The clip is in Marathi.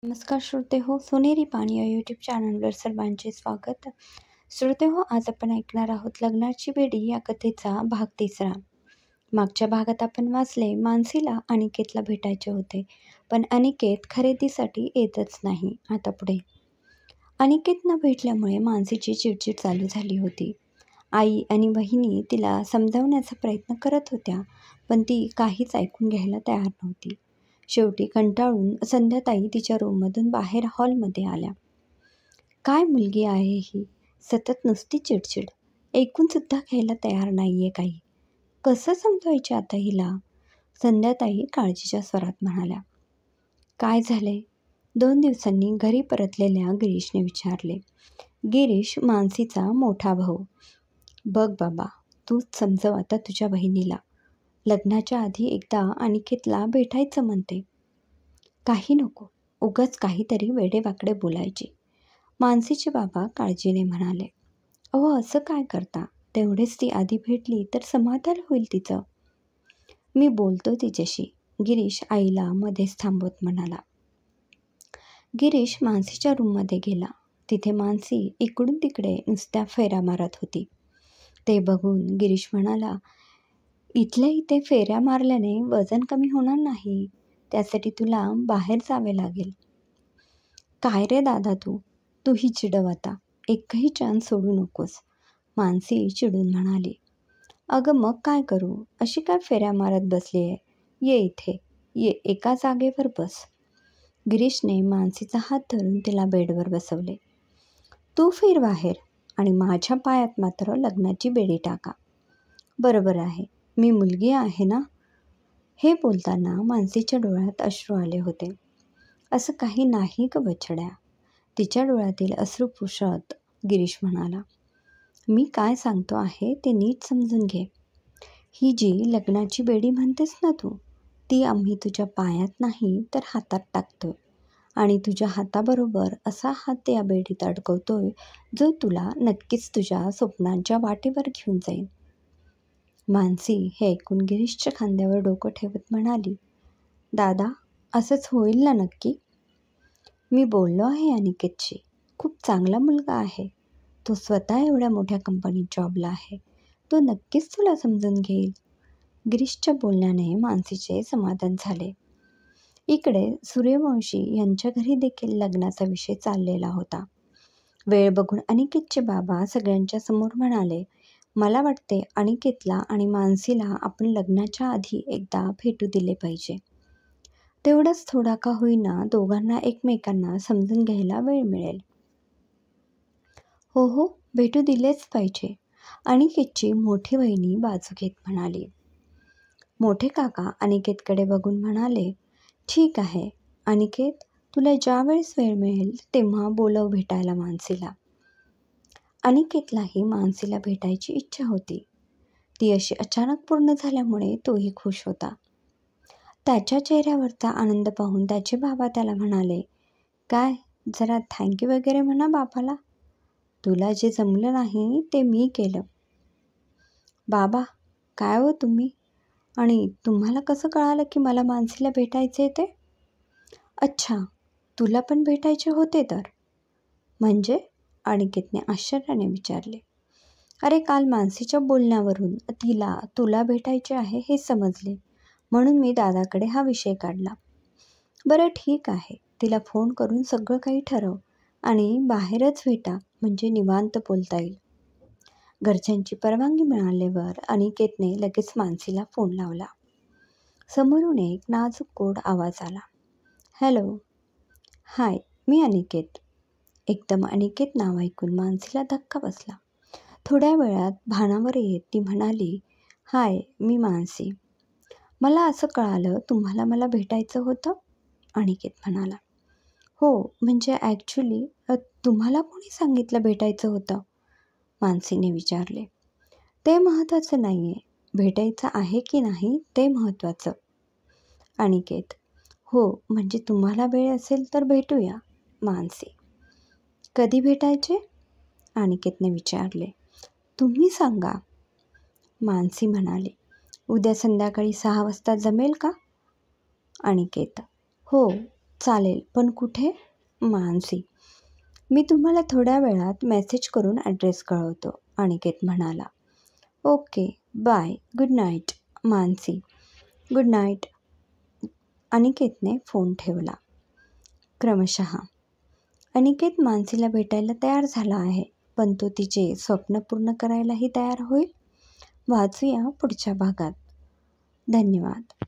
नमस्कार श्रोते हो, सोनेरी पाणी या यूट्यूब चॅनलवर सर्वांचे स्वागत. श्रोते हो, आज आपण ऐकणार आहोत लग्नाची बेडी या कथेचा भाग 3. मागच्या भागात आपण वाचले, मानसीला अनिकेतला भेटायचे होते, पण अनिकेत खरेदीसाठी येतच नाही. आता पुढे अनिकेत न भेटल्यामुळे मानसीची चिडचिड चालू झाली होती. आई आणि बहिणी तिला समजावण्याचा प्रयत्न करत होत्या, पण ती काहीच ऐकून घ्यायला तयार नव्हती. शेवटी कंटाळून संध्याताई तिच्या रूममधून बाहेर हॉलमध्ये आल्या. काय मुलगी आहे ही, सतत नुसती चिडचिड, ऐकूनसुद्धा घ्यायला तयार नाहीये काही. कसं समजवायचे आता हिला? संध्याताई काळजीच्या स्वरात म्हणाल्या. काय झाले? 2 दिवसांनी घरी परतलेल्या गिरीशने विचारले. गिरीश मानसीचा मोठा भाऊ. बघ बाबा, तूच समजव आता तुझ्या बहिणीला. लग्नाच्या आधी एकदा अनिकेतला भेटायचं म्हणते. काही नको, उगाच काहीतरी वेडेवाकडे बोलायचे, मानसीचे बाबा काळजीने म्हणाले. अहो, असं काय करता? तेवढेच ती आधी भेटली तर समाधान होईल तिचं. मी बोलतो तिच्याशी, गिरीश आईला मध्येच थांबवत म्हणाला. गिरीश मानसीच्या रूममध्ये गेला. तिथे मानसी इकडून तिकडे नुसत्या फेऱ्या मारत होती. ते बघून गिरीश म्हणाला, इथल्या इथे फेऱ्या मारल्याने वजन कमी होणार नाही, त्यासाठी तुला बाहेर जावे लागेल. काय रे दादा, तूही चिडव आता, एकही चान्स सोडू नकोस, मानसी चिडून म्हणाली. अगं मग काय करू, अशी काय फेऱ्या मारत बसली आहे? ये इथे, ये, एका जागेवर बस. गिरीशने मानसीचा हात धरून तिला बेडवर बसवले. तू फिर बाहेर आणि माझ्या पायात मात्र लग्नाची बेडी टाका. बरोबर आहे, मी मुलगी आहे ना? हे बोलताना मानसीच्या डोळ्यात अश्रू आले होते. असं काही नाही ग बछड्या, तिच्या डोळ्यातील अश्रू पुसत गिरीश म्हणाला. मी काय सांगतो आहे ते नीट समजून घे. ही जी लग्नाची बेडी म्हणतेस ना तू, ती आम्ही तुझ्या पायात नाही तर हातात टाकतोय आणि तुझ्या हाताबरोबर असा हात या बेडीत अडकवतोय जो तुला नक्कीच तुझ्या स्वप्नांच्या वाटेवर घेऊन जाईल. मानसी हे ऐकून गिरीशच्या खांद्यावर डोकं ठेवत म्हणाली. दादा, असंच होईल ना नक्की? मी बोललो आहे अनिकेतशी, खूप चांगला मुलगा आहे. तो स्वतः एवढ्या मोठ्या कंपनीत जॉबला आहे. तो नक्कीच तुला समजून घेईल. गिरीशच्या बोलण्याने मानसीचे समाधान झाले. इकडे सूर्यवंशी यांच्या घरी देखील लग्नाचा विषय चाललेला होता. वेळ बघून अनिकेतचे बाबा सगळ्यांच्या समोर म्हणाले, मला वाटते अनिकेतला आणि मानसीला आपण लग्नाच्या आधी एकदा भेटू दिले पाहिजे. तेवढाच थोडा का होईना दोघांना एकमेकांना समजून घ्यायला वेळ मिळेल. हो हो, भेटू दिलेच पाहिजे, अनिकेतची मोठी वहिनी बाजू घेत म्हणाली. मोठे काका अनिकेतकडे बघून म्हणाले, ठीक आहे अनिकेत, तुला ज्या वेळेस वेळ मिळेल तेव्हा बोलव भेटायला मानसीला. अनिकेतलाही मानसीला भेटायची इच्छा होती. ती अशी अचानक पूर्ण झाल्यामुळे तोही खुश होता. त्याच्या चेहऱ्यावरचा आनंद पाहून त्याचे बाबा त्याला म्हणाले, काय, जरा थँक्यू वगैरे म्हणा बाबाला. तुला जे जमलं नाही ते मी केलं. बाबा, काय हो तुम्ही? आणि तुम्हाला कसं कळालं की मला मानसीला भेटायचे ते? अच्छा, तुला पण भेटायचे होते तर? म्हणजे? अनिकेतने आश्चर्याने विचारले. अरे, काल मानसीच्या बोलण्यावरून तुला भेटायचे आहे हे समजले, म्हणून मी दादाकडे हा विषय काढला. बरं ठीक आहे, तिला फोन करून सगळं काही ठरव आणि बाहेरच भेटा, म्हणजे निवांत बोलता येईल. घरच्यांची परवानगी मिळाल्यावर अनिकेतने लगेच मानसीला फोन लावला. समोरून एक नाजूक गोड आवाज आला. हॅलो. हाय, मी अनिकेत. एकदम अनिकेत नाव ऐकून मानसीला धक्का बसला. थोड्या वेळात भानावर येत ती म्हणाली, हाय, मी मानसी. मला असं कळालं तुम्हाला मला भेटायचं होतं? अनिकेत म्हणाला. हो, म्हणजे ॲक्च्युली तुम्हाला कोणी सांगितलं भेटायचं होतं? मानसीने विचारले. ते महत्त्वाचं नाही आहे, भेटायचं आहे की नाही ते महत्त्वाचं. अनिकेत. हो, म्हणजे तुम्हाला वेळ असेल तर भेटूया. मानसी. कधी भेटायचे? अनिकेतने विचारले. तुम्ही सांगा. मानसी म्हणाली. उद्या संध्याकाळी 6 वाजता जमेल का? अनिकेत. हो, चालेल, पण कुठे? मानसी: मी तुम्हाला थोड्या वेळात मेसेज करून ॲड्रेस कळवतो. अनिकेत म्हणाला. Okay, bye, good night. Mansi: good night. अनिकेतने फोन ठेवला. क्रमशः अनिकेत मानसीला भेटायला तयार झाला आहे, पण तो तिचे स्वप्न पूर्ण करायलाही तयार होईल? वाचूया पुढच्या भागात. धन्यवाद.